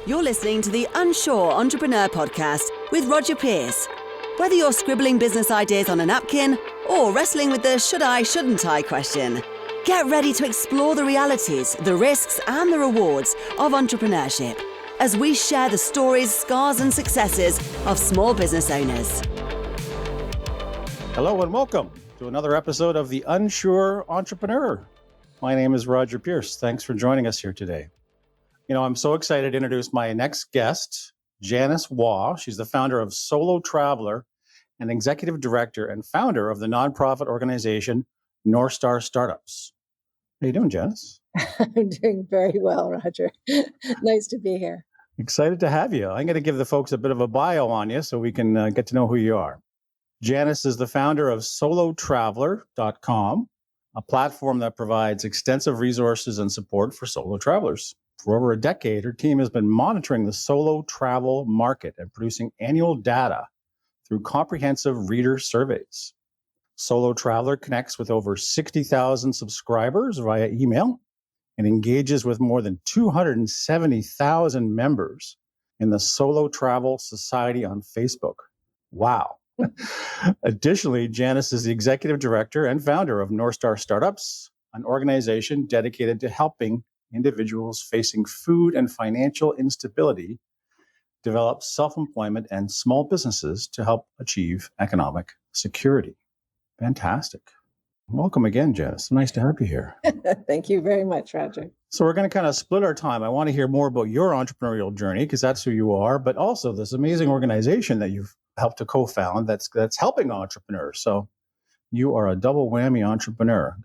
You're listening to the Unsure Entrepreneur Podcast with Roger Pierce. Whether you're scribbling business ideas on a napkin or wrestling with the should I, shouldn't I question, get ready to explore the realities, the risks, and the rewards of entrepreneurship as we share the stories, scars, and successes of small business owners. Hello and welcome to another episode of the Unsure Entrepreneur. My name is Roger Pierce. Thanks for joining us here today. I'm so excited to introduce my next guest, Janice Waugh. She's the founder of Solo Traveler and executive director and founder of the nonprofit organization Northstar Startups. How you doing, Janice? I'm doing very well, Roger. Nice to be here. Excited to have you. I'm going to give the folks a bit of a bio on you so we can get to know who you are. Janice is the founder of solotraveler.com, a platform that provides extensive resources and support for solo travelers. For over a decade, her team has been monitoring the solo travel market and producing annual data through comprehensive reader surveys. Solo Traveler connects with over 60,000 subscribers via email and engages with more than 270,000 members in the Solo Travel Society on Facebook. Wow. Additionally, Janice is the executive director and founder of Northstar Startups, an organization dedicated to helping individuals facing food and financial instability develop self-employment and small businesses to help achieve economic security. Fantastic. Welcome again, Janice. Nice to have you here. Thank you very much, Roger. So we're going to kind of split our time. I want to hear more about your entrepreneurial journey because that's who you are, but also this amazing organization that you've helped to co-found that's helping entrepreneurs. So you are a double whammy entrepreneur.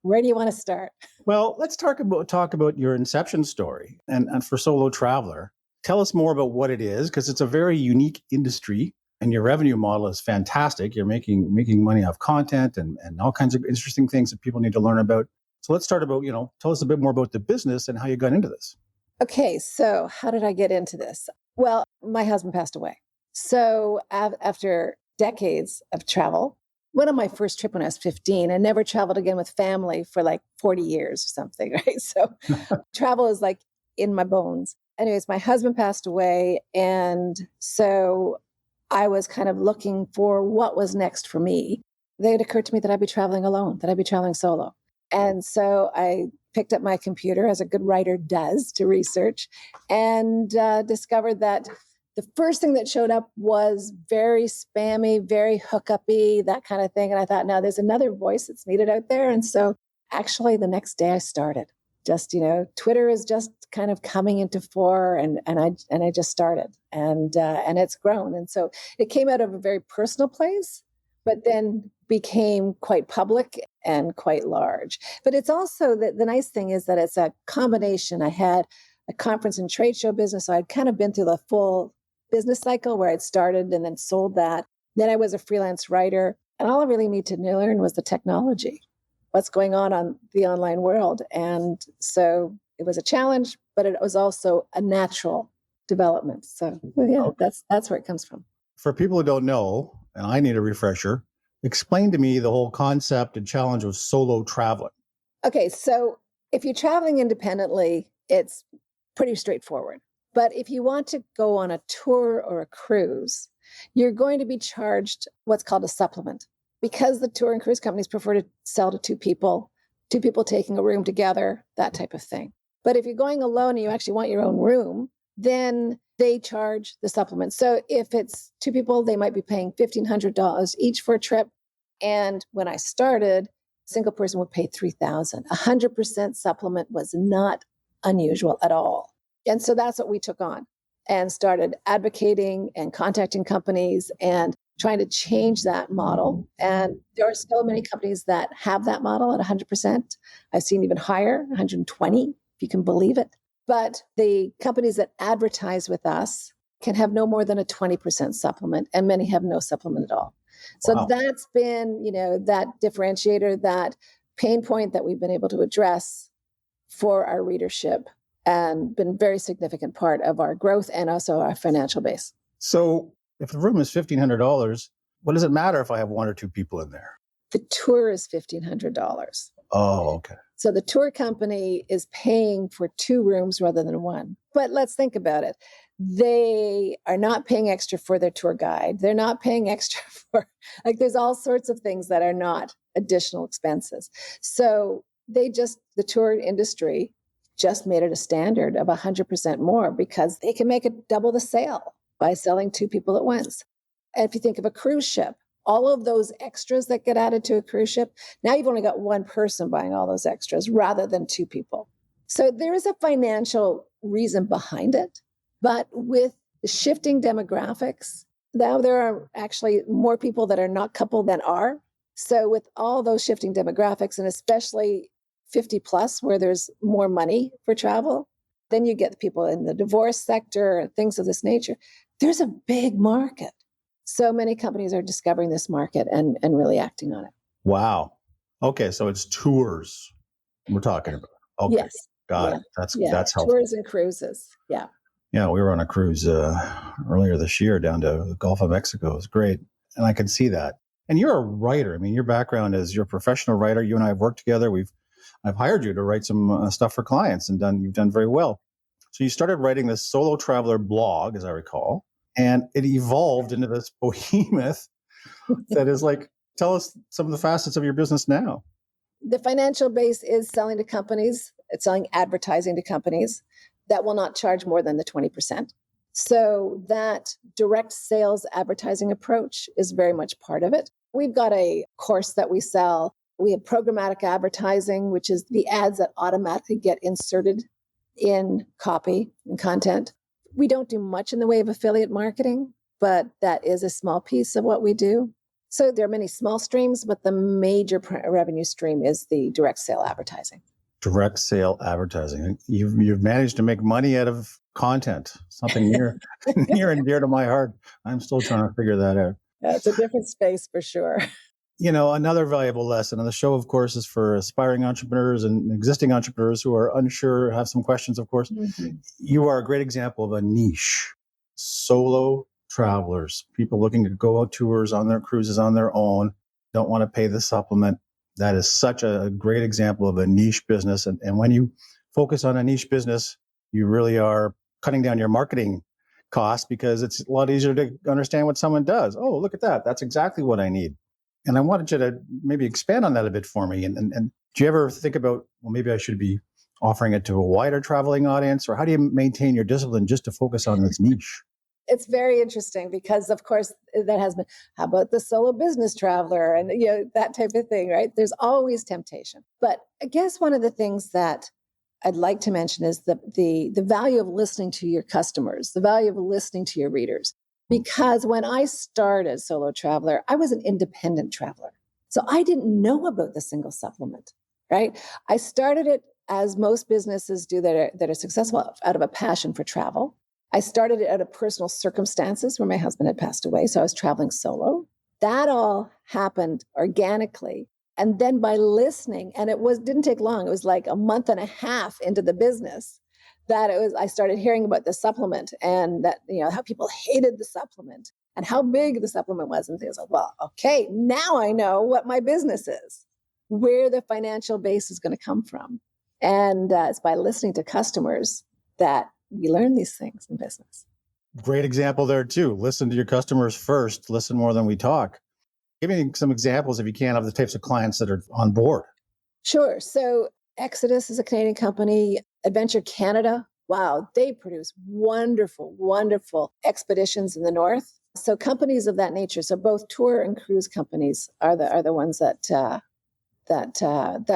Where do you want to start? Well, let's talk about your inception story and for Solo Traveler. Tell us more about what it is, because it's a very unique industry and your revenue model is fantastic. You're making money off content and all kinds of interesting things that people need to learn about. So let's start about, tell us a bit more about the business and how you got into this. Okay, so how did I get into this? Well, my husband passed away. So after decades of travel, went on my first trip when I was 15 and never traveled again with family for like 40 years or something, right? So travel is like in my bones. Anyways, my husband passed away. And so I was kind of looking for what was next for me. It occurred to me that I'd be traveling alone, that I'd be traveling solo. And so I picked up my computer, as a good writer does, to research and discovered that the first thing that showed up was very spammy, very hookup-y, that kind of thing. And I thought, no, there's another voice that's needed out there. And so actually the next day I started. Just, Twitter is just kind of coming into fore and I just started and it's grown. And so it came out of a very personal place, but then became quite public and quite large. But it's also the nice thing is that it's a combination. I had a conference and trade show business. So I'd kind of been through the full business cycle where I'd started and then sold that. Then I was a freelance writer. And all I really needed to learn was the technology, what's going on the online world. And so it was a challenge, but it was also a natural development. So yeah, that's where it comes from. For people who don't know, and I need a refresher, explain to me the whole concept and challenge of solo traveling. Okay, so if you're traveling independently, it's pretty straightforward. But if you want to go on a tour or a cruise, you're going to be charged what's called a supplement. Because the tour and cruise companies prefer to sell to two people taking a room together, that type of thing. But if you're going alone and you actually want your own room, then they charge the supplement. So if it's two people, they might be paying $1,500 each for a trip. And when I started, a single person would pay $3,000. 100% supplement was not unusual at all. And so that's what we took on and started advocating and contacting companies and trying to change that model. And there are still many companies that have that model at 100%. I've seen even higher, 120, if you can believe it. But the companies that advertise with us can have no more than a 20% supplement, and many have no supplement at all. So Wow. That's been, that differentiator, that pain point that we've been able to address for our readership and been a very significant part of our growth and also our financial base. So if the room is $1,500, what does it matter if I have one or two people in there? The tour is $1,500. Oh, okay. So the tour company is paying for 2 rooms rather than 1. But let's think about it. They are not paying extra for their tour guide. They're not paying extra for, like, there's all sorts of things that are not additional expenses. So the tour industry just made it a standard of 100% more because they can make it double the sale by selling 2 people at once. And if you think of a cruise ship, all of those extras that get added to a cruise ship, now you've only got 1 person buying all those extras rather than 2 people. So there is a financial reason behind it. But with the shifting demographics, now there are actually more people that are not coupled than are. So with all those shifting demographics, and especially 50 plus, where there's more money for travel, then you get the people in the divorce sector and things of this nature. There's a big market. So many companies are discovering this market and really acting on it. Wow. Okay, so it's tours we're talking about. Okay, Yes. got it. That's helpful. Tours and cruises. Yeah. Yeah, we were on a cruise earlier this year down to the Gulf of Mexico. It was great, and I can see that. And you're a writer. I mean, your background is you're a professional writer. You and I have worked together. I've hired you to write some stuff for clients, and you've done very well. So you started writing this solo traveler blog, as I recall, and it evolved into this behemoth that is like, tell us some of the facets of your business now. The financial base is selling to companies. It's selling advertising to companies that will not charge more than the 20%. So that direct sales advertising approach is very much part of it. We've got a course that we sell. We have programmatic advertising, which is the ads that automatically get inserted in copy and content. We don't do much in the way of affiliate marketing, but that is a small piece of what we do. So there are many small streams, but the major revenue stream is the direct sale advertising. Direct sale advertising. You've managed to make money out of content, something near and dear to my heart. I'm still trying to figure that out. Yeah, it's a different space for sure. You know, another valuable lesson, and the show, of course, is for aspiring entrepreneurs and existing entrepreneurs who are unsure, have some questions, of course. Mm-hmm. You are a great example of a niche. Solo travelers, people looking to go on tours, on their cruises on their own, don't want to pay the supplement. That is such a great example of a niche business. And when you focus on a niche business, you really are cutting down your marketing costs because it's a lot easier to understand what someone does. Oh, look at that. That's exactly what I need. And I wanted you to maybe expand on that a bit for me. And do you ever think about, well, maybe I should be offering it to a wider traveling audience? Or how do you maintain your discipline just to focus on this niche? It's very interesting because, of course, that has been, how about the solo business traveler and that type of thing, right? There's always temptation. But I guess one of the things that I'd like to mention is the value of listening to your customers, the value of listening to your readers. Because when I started Solo Traveler, I was an independent traveler. So I didn't know about the single supplement, right? I started it as most businesses do that are successful out of a passion for travel. I started it out of personal circumstances where my husband had passed away. So I was traveling solo. That all happened organically. And then by listening, and didn't take long. It was like a month and a half into the business that I started hearing about the supplement and that, how people hated the supplement and how big the supplement was. And things like, well, okay, now I know what my business is, where the financial base is going to come from. And it's by listening to customers that we learn these things in business. Great example there too. Listen to your customers first. Listen more than we talk. Give me some examples, if you can, of the types of clients that are on board. Sure. So Exodus is a Canadian company. Adventure Canada, wow, they produce wonderful, wonderful expeditions in the north. So companies of that nature, so both tour and cruise companies are the ones that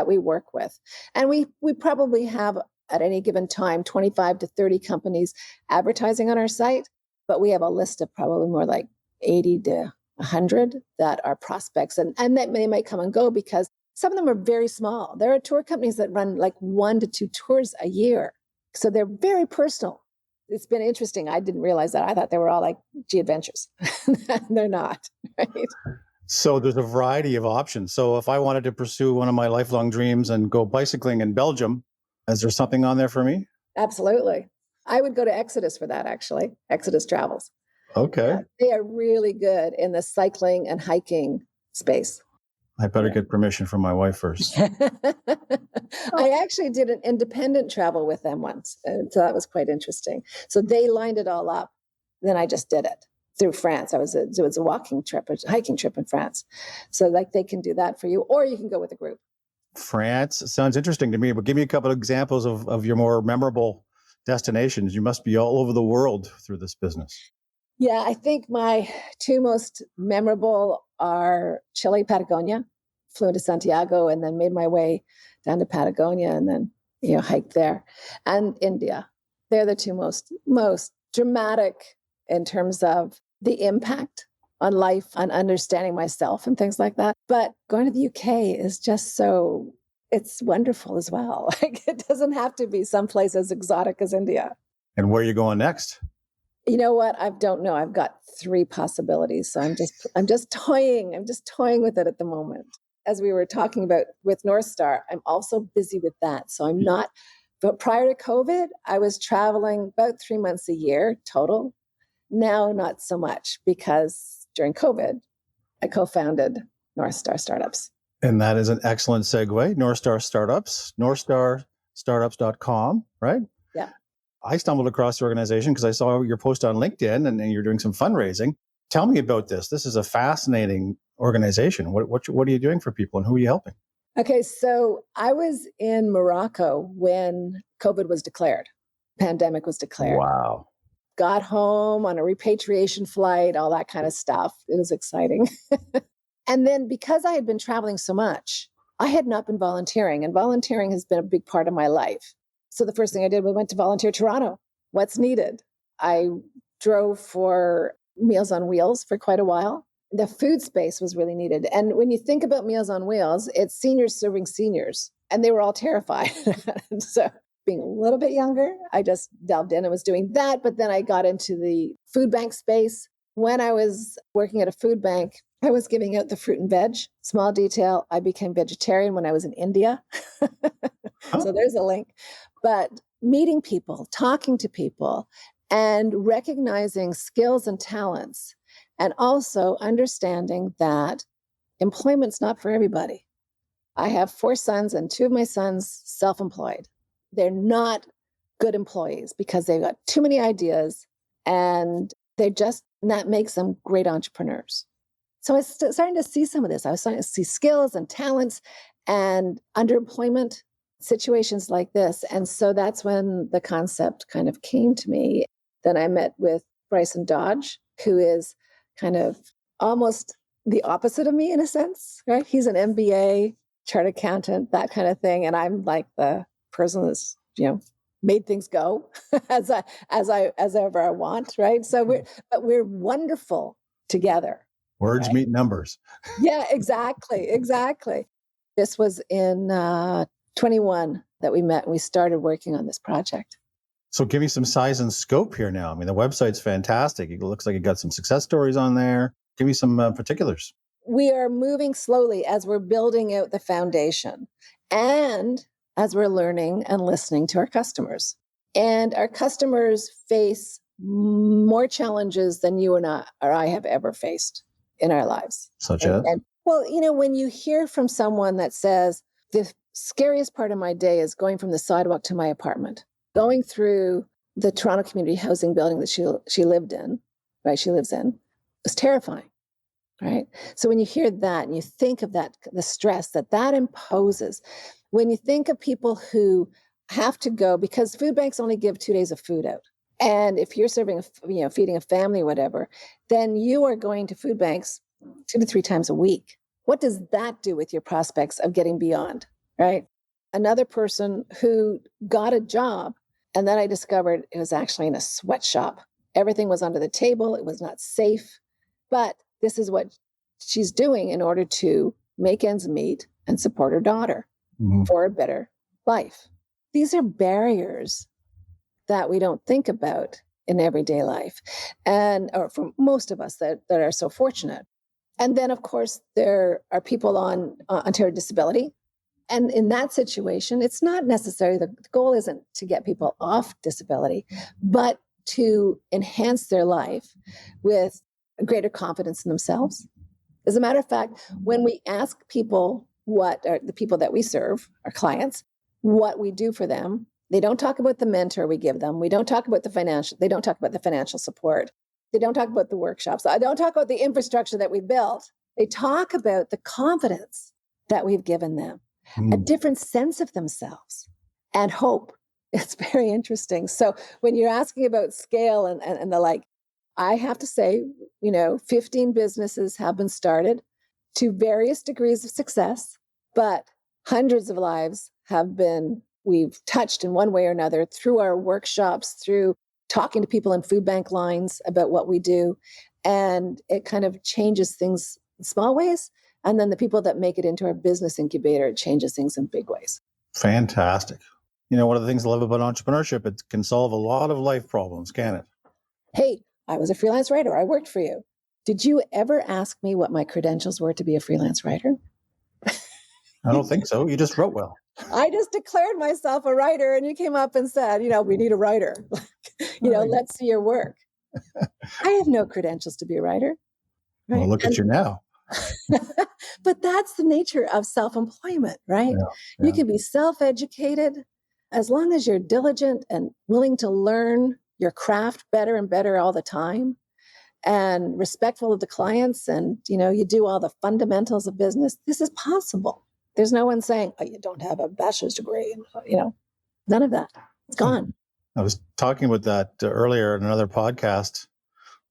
we work with, and we probably have at any given time 25 to 30 companies advertising on our site, but we have a list of probably more like 80 to 100 that are prospects, and that they might come and go because some of them are very small. There are tour companies that run like 1 to 2 tours a year. So they're very personal. It's been interesting. I didn't realize that. I thought they were all like G-Adventures. They're not, right? So there's a variety of options. So if I wanted to pursue one of my lifelong dreams and go bicycling in Belgium, is there something on there for me? Absolutely. I would go to Exodus for that, actually. Exodus Travels. Okay. They are really good in the cycling and hiking space. I better get permission from my wife first. I actually did an independent travel with them once. And so that was quite interesting. So they lined it all up. Then I just did it through France. It was a walking trip, a hiking trip in France. So like they can do that for you, or you can go with a group. France sounds interesting to me, but give me a couple of examples of your more memorable destinations. You must be all over the world through this business. Yeah, I think my two most memorable are Chile, Patagonia. Flew into Santiago and then made my way down to Patagonia and then, hiked there. And India. They're the two most dramatic in terms of the impact on life, on understanding myself and things like that. But going to the UK is just it's wonderful as well. Like it doesn't have to be someplace as exotic as India. And where are you going next? You know what? I don't know. I've got 3 possibilities. So I'm just toying. I'm just toying with it at the moment. As we were talking about with Northstar, I'm also busy with that. So I'm not, but prior to COVID, I was traveling about 3 months a year total. Now, not so much because during COVID, I co-founded Northstar Startups. And that is an excellent segue. Northstar Startups, northstarstartups.com, right? Yeah. I stumbled across the organization because I saw your post on LinkedIn and you're doing some fundraising. Tell me about this. This is a fascinating organization. What are you doing for people and who are you helping? Okay, so I was in Morocco when COVID was declared, pandemic was declared. Wow. Got home on a repatriation flight, all that kind of stuff. It was exciting. And then because I had been traveling so much, I had not been volunteering, and volunteering has been a big part of my life. So the first thing I did was went to volunteer Toronto. What's needed? I drove for Meals on Wheels for quite a while. The food space was really needed. And when you think about Meals on Wheels, it's seniors serving seniors, and they were all terrified. So being a little bit younger, I just delved in and was doing that. But then I got into the food bank space. When I was working at a food bank, I was giving out the fruit and veg. Small detail, I became vegetarian when I was in India. So there's a link. But meeting people, talking to people, and recognizing skills and talents, and also understanding that employment's not for everybody. I have 4 sons, and 2 of my sons self-employed. They're not good employees because they've got too many ideas, and that makes them great entrepreneurs. So I was starting to see some of this. I was starting to see skills and talents and underemployment situations like this. And so that's when the concept kind of came to me. Then I met with Bryson Dodge, who is kind of almost the opposite of me in a sense, right? He's an MBA, chartered accountant, that kind of thing. And I'm like the person that's, made things go as ever I want, right? So we're wonderful together. Words meet numbers. Yeah, exactly. This was in 21 that we met and we started working on this project. So give me some size and scope here now. I mean, the website's fantastic. It looks like you got some success stories on there. Give me some particulars. We are moving slowly as we're building out the foundation and as we're learning and listening to our customers. And our customers face more challenges than you and I have ever faced in our lives. Such as? Well, when you hear from someone that says, the scariest part of my day is going from the sidewalk to my apartment, going through the Toronto community housing building that she lived in, right? She lives in, was terrifying, right? So when you hear that and you think of that, the stress that imposes, when you think of people who have to go, because food banks only give 2 days of food out. And if you're serving, feeding a family or whatever, then you are going to food banks 2 to 3 times a week. What does that do with your prospects of getting beyond, right? Another person who got a job, and then I discovered it was actually in a sweatshop. Everything was under the table. It was not safe. But this is what she's doing in order to make ends meet and support her daughter for a better life. These are barriers that we don't think about in everyday life, or for most of us that are so fortunate. And then, of course, there are people on Ontario disability. And in that situation, it's not necessarily, the goal isn't to get people off disability, but to enhance their life with greater confidence in themselves, As a matter of fact, when we ask people what are the people that we serve, our clients, what we do for them, they don't talk about the mentor we give them. We don't talk about they don't talk about the financial support. They don't talk about the workshops. I don't talk about the infrastructure that we built. They talk about the confidence that we've given them, a different sense of themselves and hope. It's very interesting. So when you're asking about scale and the like, I have to say, 15 businesses have been started to various degrees of success, but hundreds of lives we've touched in one way or another through our workshops, through talking to people in food bank lines about what we do. And it kind of changes things in small ways. And then the people that make it into our business incubator, it changes things in big ways. Fantastic. One of the things I love about entrepreneurship, it can solve a lot of life problems, can it? Hey, I was a freelance writer. I worked for you. Did you ever ask me what my credentials were to be a freelance writer? I don't think so. You just wrote well. I just declared myself a writer and you came up and said, we need a writer. Let's see your work. I have no credentials to be a writer. Right? Well, look at you now. But that's the nature of self-employment, right? Yeah. You can be self-educated as long as you're diligent and willing to learn your craft better and better all the time and respectful of the clients. And, you do all the fundamentals of business. This is possible. There's no one saying, oh, you don't have a bachelor's degree. None of that. It's gone. I was talking about that earlier in another podcast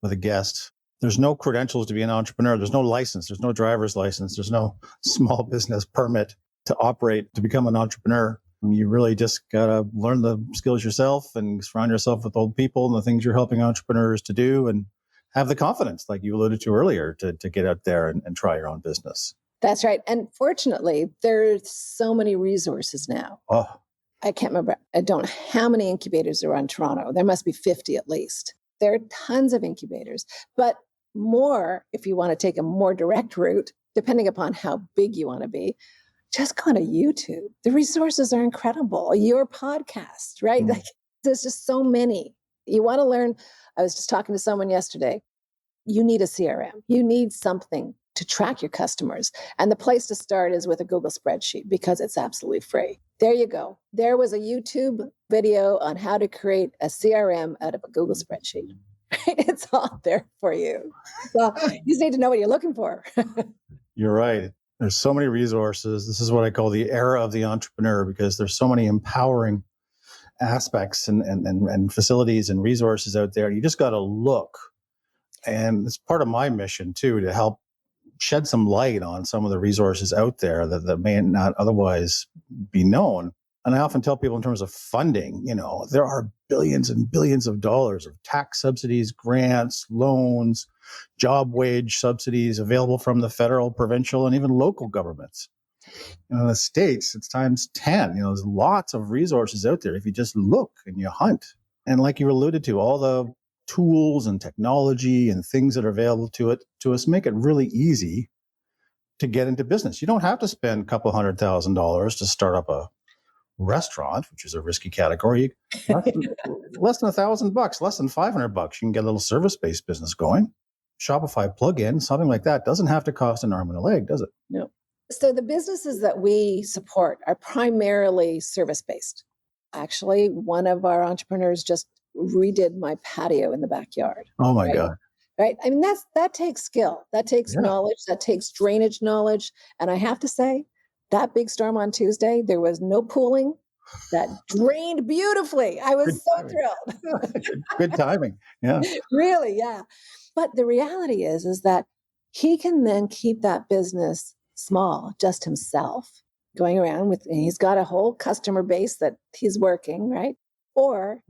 with a guest. There's no credentials to be an entrepreneur. There's no license. There's no driver's license. There's no small business permit to operate, to become an entrepreneur. You really just got to learn the skills yourself and surround yourself with old people and the things you're helping entrepreneurs to do and have the confidence, like you alluded to earlier, to get out there and try your own business. That's right. And fortunately, there's so many resources now. Oh, I can't remember. I don't know how many incubators there are in Toronto. There must be 50 at least. There are tons of incubators, but more, if you want to take a more direct route, depending upon how big you want to be, just go to YouTube. The resources are incredible. Your podcast, right? Like, there's just so many. You want to learn. I was just talking to someone yesterday. You need a CRM. You need something to track your customers. And the place to start is with a Google spreadsheet because it's absolutely free. There you go. There was a YouTube video on how to create a CRM out of a Google spreadsheet. It's all there for you. So you just need to know what you're looking for. You're right. There's so many resources. This is what I call the era of the entrepreneur because there's so many empowering aspects and facilities and resources out there. You just got to look. And it's part of my mission too, to help shed some light on some of the resources out there that may not otherwise be known. And I often tell people in terms of funding, there are billions and billions of dollars of tax subsidies, grants, loans, job wage subsidies available from the federal, provincial, and even local governments. In the States, it's times 10. There's lots of resources out there if you just look and you hunt. And like you alluded to, all the tools and technology and things that are available to us make it really easy to get into business. You don't have to spend a couple $100,000 to start up a restaurant, which is a risky category. Less than $1,000, less than $500, you can get a little service-based business going. Shopify plugin, something like that, doesn't have to cost an arm and a leg, does it? No. So the businesses that we support are primarily service-based. Actually, one of our entrepreneurs just redid my patio in the backyard. Oh my God. Right? I mean, that takes skill. That takes knowledge. That takes drainage knowledge. And I have to say, that big storm on Tuesday, there was no pooling. That drained beautifully. I was thrilled. Good timing. Yeah. Really, yeah. But the reality is that he can then keep that business small, just himself, going around and he's got a whole customer base that he's working, right? Or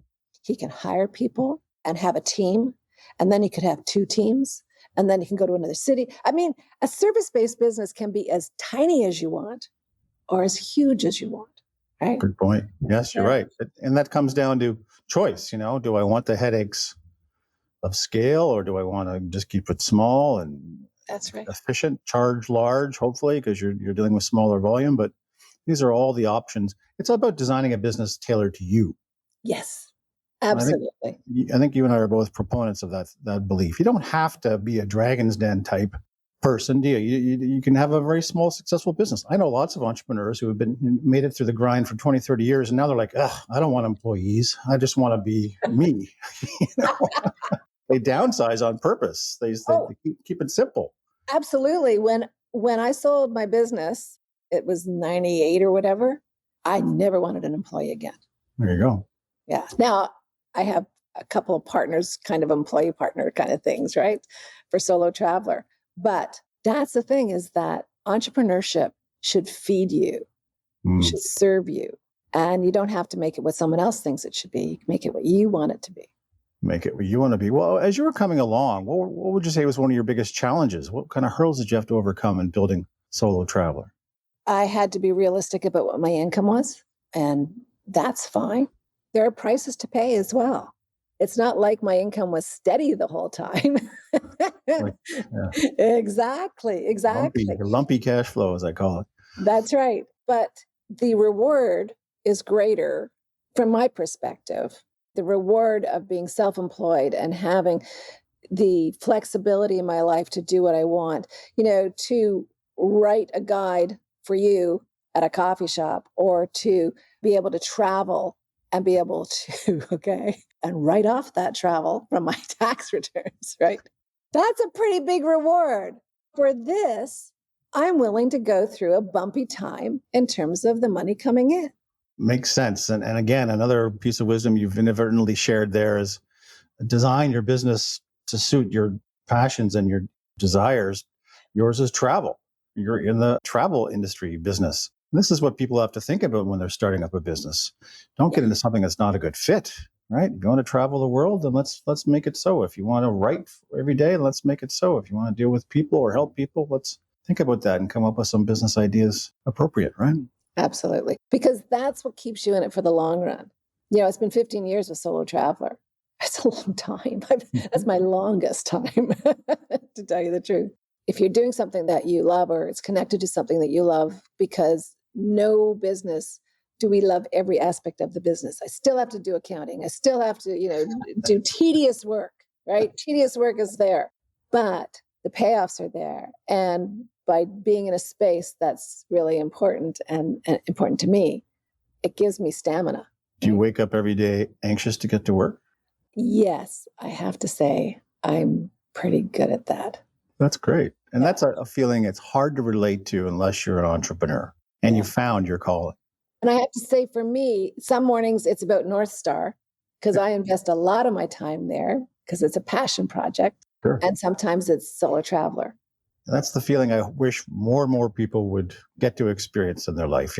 he can hire people and have a team, and then he could have 2 teams, and then he can go to another city. I mean, a service-based business can be as tiny as you want or as huge as you want, right? Good point. Yes, you're right. And that comes down to choice. Do I want the headaches of scale, or do I want to just keep it small and that's right, efficient, charge large, hopefully, because you're dealing with smaller volume? But these are all the options. It's all about designing a business tailored to you. Yes, absolutely. I think you and I are both proponents of that belief. You don't have to be a Dragon's Den type person, do you? You can have a very small, successful business. I know lots of entrepreneurs who have made it through the grind for 20, 30 years, and now they're like, ugh, I don't want employees. I just want to be me. You know? They downsize on purpose. They keep it simple. Absolutely. When I sold my business, it was 98 or whatever. I never wanted an employee again. There you go. Yeah. Now I have a couple of partners, kind of employee partner kind of things, right? For Solo Traveler. But that's the thing, is that entrepreneurship should feed you, should serve you. And you don't have to make it what someone else thinks it should be. You can make it what you want it to be. Make it what you want to be. Well, as you were coming along, what would you say was one of your biggest challenges? What kind of hurdles did you have to overcome in building Solo Traveler? I had to be realistic about what my income was, and that's fine. There are prices to pay as well. It's not like my income was steady the whole time. Exactly. Lumpy cash flow, as I call it. That's right. But the reward is greater from my perspective. The reward of being self-employed and having the flexibility in my life to do what I want, to write a guide for you at a coffee shop, or to be able to travel and be able to, and write off that travel from my tax returns, right? That's a pretty big reward. For this, I'm willing to go through a bumpy time in terms of the money coming in. Makes sense. And again, another piece of wisdom you've inadvertently shared there is design your business to suit your passions and your desires. Yours is travel. You're in the travel industry business. This is what people have to think about when they're starting up a business. Don't get into something that's not a good fit, right? If you want to travel the world, then let's make it so. If you want to write every day, let's make it so. If you want to deal with people or help people, let's think about that and come up with some business ideas appropriate, right? Absolutely. Because that's what keeps you in it for the long run. It's been 15 years with Solo Traveler. That's a long time. That's my longest time, to tell you the truth. If you're doing something that you love, or it's connected to something that you love, because no business do we love every aspect of the business. I still have to do accounting. I still have to, do tedious work, right? Tedious work is there, but the payoffs are there. And by being in a space that's really important and important to me, it gives me stamina. Do you wake up every day anxious to get to work? Yes, I have to say I'm pretty good at that. That's great. And that's a feeling it's hard to relate to unless you're an entrepreneur and you found your calling. And I have to say, for me, some mornings it's about Northstar, because I invest a lot of my time there because it's a passion project. Sure. And sometimes it's Solo Traveler. That's the feeling I wish more and more people would get to experience in their life,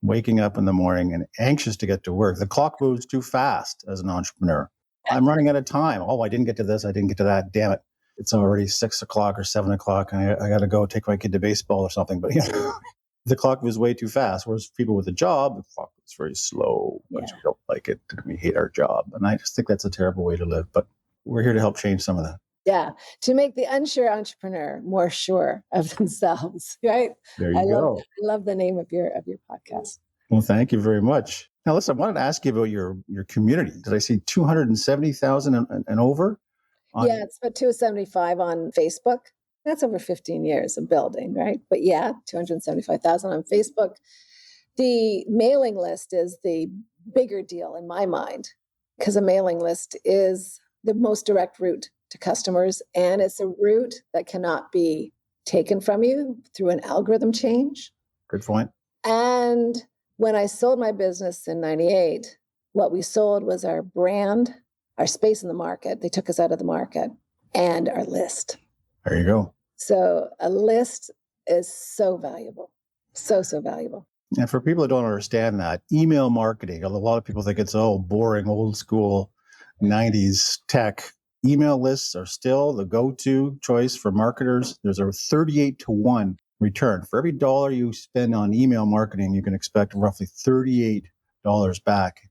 waking up in the morning and anxious to get to work. The clock moves too fast as an entrepreneur. I'm running out of time. Oh, I didn't get to this. I didn't get to that. Damn it. It's already 6 o'clock or 7 o'clock. And I got to go take my kid to baseball or something. But the clock moves way too fast. Whereas people with a job, the clock is very slow. But we don't like it. We hate our job. And I just think that's a terrible way to live. But we're here to help change some of that. Yeah, to make the unsure entrepreneur more sure of themselves, right? There you go. I love the name of your podcast. Well, thank you very much. Now, listen, I wanted to ask you about your community. Did I see 270,000 and over? Yeah, it's about 275 on Facebook. That's over 15 years of building, right? But 275,000 on Facebook. The mailing list is the bigger deal in my mind, because a mailing list is the most direct route to customers, and it's a route that cannot be taken from you through an algorithm change. Good point. And when I sold my business in 98, what we sold was our brand, our space in the market. They took us out of the market, and our list. There you go. So a list is so valuable, so valuable. And for people that don't understand that, email marketing, a lot of people think it's boring, old school, 90s tech. Email lists are still the go-to choice for marketers. There's a 38-to-1 return. For every dollar you spend on email marketing, you can expect roughly $38 back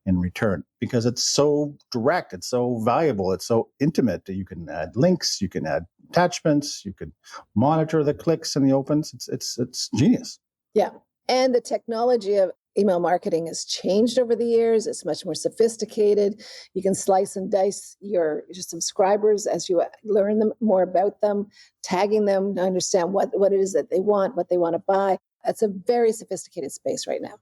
in return, because it's so direct, it's so valuable, it's so intimate that you can add links, you can add attachments, you can monitor the clicks and the opens. It's genius. Yeah. And the technology of email marketing has changed over the years. It's much more sophisticated. You can slice and dice your subscribers as you learn more about them, tagging them to understand what it is that they want, what they want to buy. It's a very sophisticated space right now.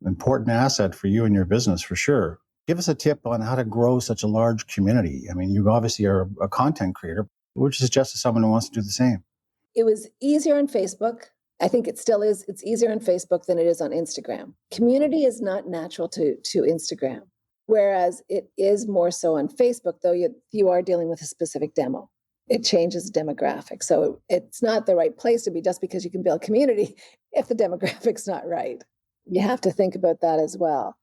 Important asset for you and your business, for sure. Give us a tip on how to grow such a large community. I mean, you obviously are a content creator. What would you suggest to someone who wants to do the same? It was easier on Facebook. I think it still is. It's easier on Facebook than it is on Instagram. Community is not natural to Instagram, whereas it is more so on Facebook, though you are dealing with a specific demo. It changes demographic. So it's not the right place to be just because you can build community if the demographic's not right. You have to think about that as well.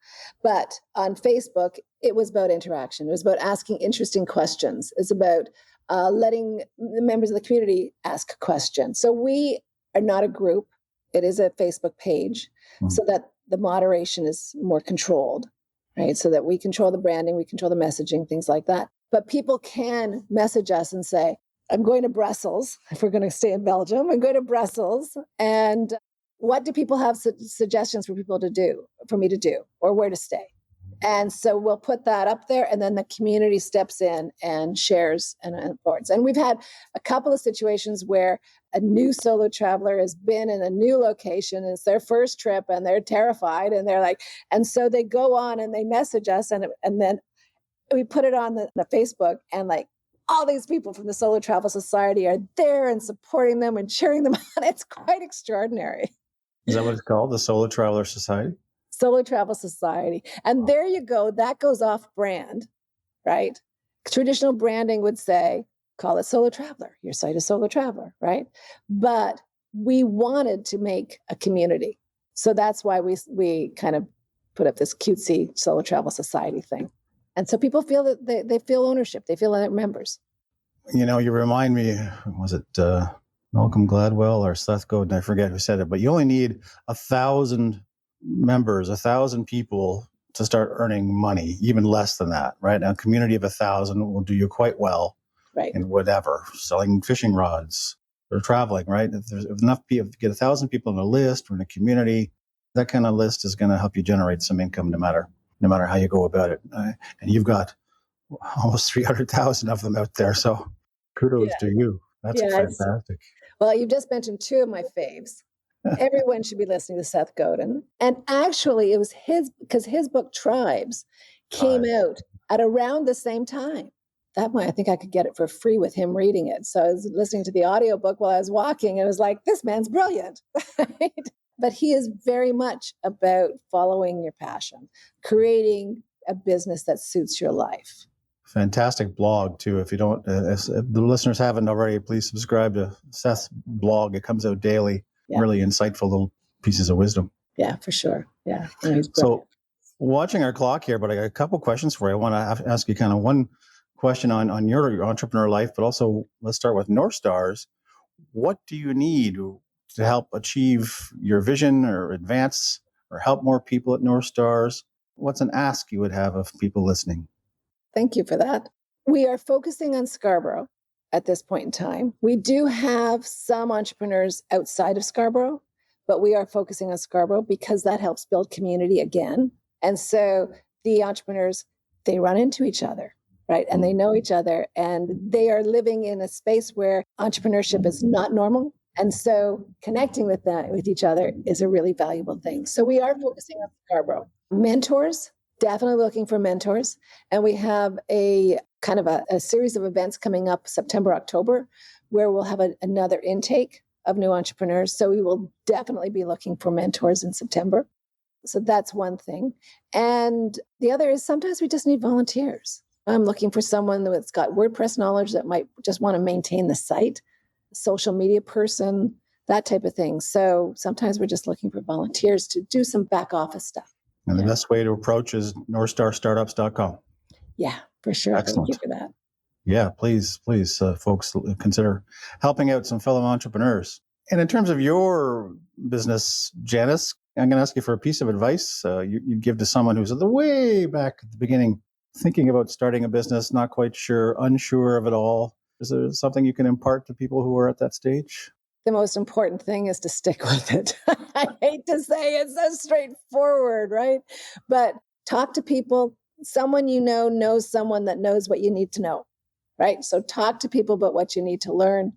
But on Facebook, it was about interaction. It was about asking interesting questions. It's about letting the members of the community ask questions. So we are not a group. It is a Facebook page so that the moderation is more controlled, right? So that we control the branding, we control the messaging, things like that. But people can message us and say, I'm going to Brussels. If we're going to stay in Belgium, I'm going to Brussels. And what do people have suggestions for me to do, or where to stay? And so we'll put that up there, and then the community steps in and shares and reports. And we've had a couple of situations where a new solo traveler has been in a new location. It's their first trip, and they're terrified, and they're like, and so they go on and they message us, and then we put it on the Facebook, and like all these people from the Solo Travel Society are there and supporting them and cheering them on. It's quite extraordinary. Is that what it's called? The Solo Traveler Society? Solo Travel Society. And there you go. That goes off brand, right? Traditional branding would say, call it Solo Traveler. Your site is Solo Traveler, right? But we wanted to make a community. So that's why we kind of put up this cutesy Solo Travel Society thing. And so people feel that they feel ownership. They feel like members. You know, you remind me, was it Malcolm Gladwell or Seth Godin? I forget who said it, but you only need 1,000 members, 1,000 people to start earning money, even less than that, right? Now, a community of 1,000 will do you quite well, right? In whatever, selling fishing rods or traveling, right? If there's enough people, get 1,000 people on a list or in a community, that kind of list is going to help you generate some income no matter how you go about it. And you've got almost 300,000 of them out there. So kudos to you. That's fantastic. Well, you've just mentioned two of my faves. Everyone should be listening to Seth Godin. And actually, it was because his book Tribes came out at around the same time. That way, I think I could get it for free with him reading it. So I was listening to the audiobook while I was walking, and it was like, this man's brilliant. Right? But he is very much about following your passion, creating a business that suits your life. Fantastic blog, too. If you don't, if the listeners haven't already, please subscribe to Seth's blog. It comes out daily. Yeah. Really insightful little pieces of wisdom. Yeah, for sure. Yeah. So watching our clock here, but I got a couple questions for you. I want to ask you kind of one question on your entrepreneur life, but also let's start with Northstars. What do you need to help achieve your vision or advance or help more people at Northstars? What's an ask you would have of people listening? Thank you for that. We are focusing on Scarborough at this point in time. We do have some entrepreneurs outside of Scarborough, but we are focusing on Scarborough because that helps build community again. And so the entrepreneurs, they run into each other, right? And they know each other, and they are living in a space where entrepreneurship is not normal. And so connecting with each other is a really valuable thing. So we are focusing on Scarborough. Mentors, definitely looking for mentors. And we have a kind of a series of events coming up September, October, where we'll have another intake of new entrepreneurs. So we will definitely be looking for mentors in September. So that's one thing. And the other is sometimes we just need volunteers. I'm looking for someone that's got WordPress knowledge that might just want to maintain the site, a social media person, that type of thing. So sometimes we're just looking for volunteers to do some back office stuff. And the best way to approach is NorthstarStartups.com. Yeah, for sure. Excellent. Thank you for that. Yeah, please, folks, consider helping out some fellow entrepreneurs. And in terms of your business, Janice, I'm going to ask you for a piece of advice you'd give to someone who's at the way back at the beginning, thinking about starting a business, not quite sure, unsure of it all. Is there something you can impart to people who are at that stage? the most important thing is to stick with it. I hate to say it's so straightforward, right? But talk to people. Someone you know knows someone that knows what you need to know, right? So talk to people about what you need to learn.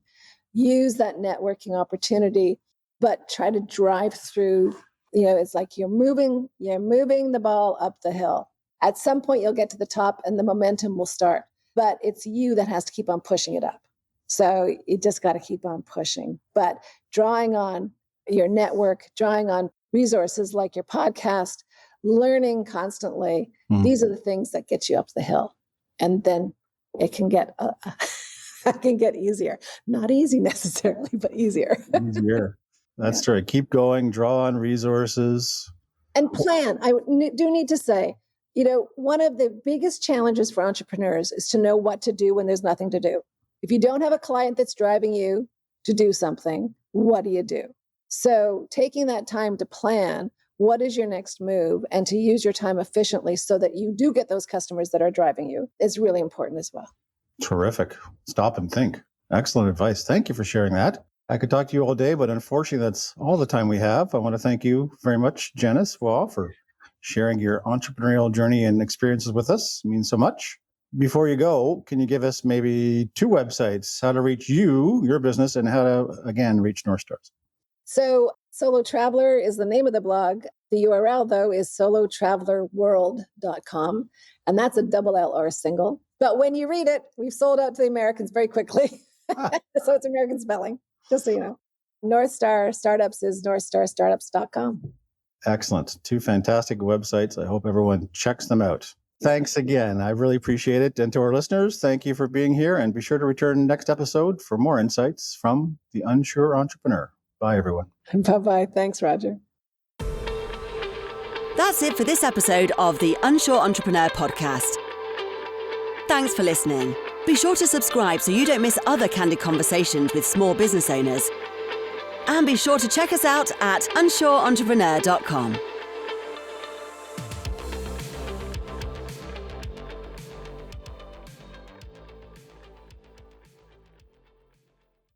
Use that networking opportunity, but try to drive through. It's like you're moving the ball up the hill. At some point, you'll get to the top and the momentum will start, but it's you that has to keep on pushing it up. So you just got to keep on pushing, but drawing on your network, drawing on resources like your podcast, learning constantly. These are the things that get you up the hill. And then it can get easier. Not easy necessarily, but easier. Easier. That's right. Keep going, draw on resources. And plan. I do need to say, one of the biggest challenges for entrepreneurs is to know what to do when there's nothing to do. If you don't have a client that's driving you to do something, what do you do? So taking that time to plan, what is your next move, and to use your time efficiently so that you do get those customers that are driving you is really important as well. Terrific. Stop and think. Excellent advice. Thank you for sharing that. I could talk to you all day, but unfortunately, that's all the time we have. I want to thank you very much, Janice Waugh, for sharing your entrepreneurial journey and experiences with us. It means so much. Before you go, can you give us maybe 2 websites, how to reach you, your business, and how to, again, reach Northstars? So Solo Traveler is the name of the blog. The URL, though, is solotravelerworld.com. And that's a double L or a single. But when you read it, we've sold out to the Americans very quickly. So it's American spelling, just so you know. Northstar Startups is northstarstartups.com. Excellent. 2 fantastic websites. I hope everyone checks them out. Thanks again. I really appreciate it. And to our listeners, thank you for being here. And be sure to return next episode for more insights from the unsure entrepreneur. Bye, everyone. Bye-bye. Thanks, Roger. That's it for this episode of the Unsure Entrepreneur podcast. Thanks for listening. Be sure to subscribe so you don't miss other candid conversations with small business owners. And be sure to check us out at unsureentrepreneur.com.